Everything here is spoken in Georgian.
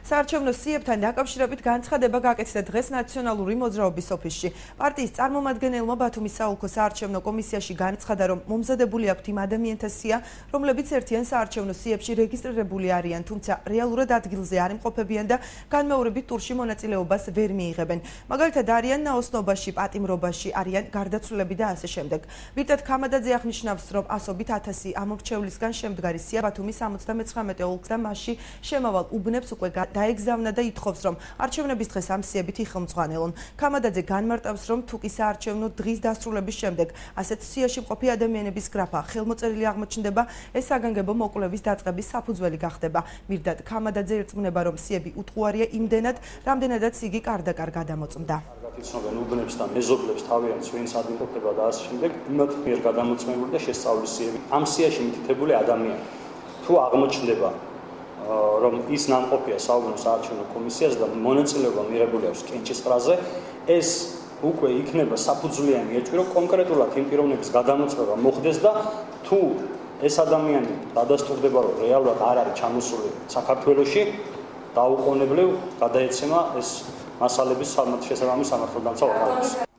საარჩევნო სიებთან დაკავშირებით განცხადება გაკეთდა დღეს ნაციონალური მოძრაობის ოფისში. პარტიის წარმომადგენელმა ბათუმის საოლქო საარჩევნო კომისიაში განცხადა, რომ მომზადებული აქვთ იმ ადამიანთა სია, რომლებიც ერთიან საარჩევნო სიებში რეგისტრირებული არიან, თუმცა რეალურად ადგილზე არ იმყოფებიან და განმეორებით ტურში მონაწილეობას ვერ მიიღებენ. მაგალითად არიან ნაოსნობაში, პატიმრობაში, არიან გარდაცვლილები და ასე შემდეგ. ვირტად ქამადაძე აღნიშნავს, რომ ასობით 1000 ამორჩევლისგან შემდგარი სია ბათუმის 79 ოლქს და მასში შემავალ უბნებს უკვე დაეგზავნა და ითხოვს, რომ არჩევნების დღეს ამ სიებით იხელმძღვანელონ. ქამადაძე განმარტავს, რომ თუკი საარჩევნო დღის დასრულების შემდეგ ასეთ სიაში მყოფი ადამიანების გრაფა ხელმოწერილი აღმოჩნდება, ეს საგანგებო მოკვლევის დაწყების საფუძველი გახდება. მირდად ქამადაძე ერწმუნება, რომ სიები უტყუარია იმდენად, რამდენადაც იგი კარდაკარ გადამოწმდა. იცნობენ უბნებს და მეზობლებს თავიანთ ვინც ადმინისტრირება და ასე შემდეგ, იმათ მიერ გადამოწმებული და შესწავლის სიები. ამ სიაში მითითებული ადამიანი თუ აღმოჩნდება, რომ ის ნამყოფია საუბნო საარჩევნო კომისიაზე და მონაწილეობა მიღებული აქვს კენჭისყრაზე, ეს უკვე იქნება საფუძვლიანი ეჭვი, რომ კონკრეტულად იმ პიროვნების გადამოწმება მოხდეს და თუ ეს ადამიანი დადასტურდება, რომ რეალურად არ არის ჩამოსული საქართველოში, დაუყოვნებლივ გადაეცემა ეს მასალების შესაბამის სამართალდამცავ ორგანოს.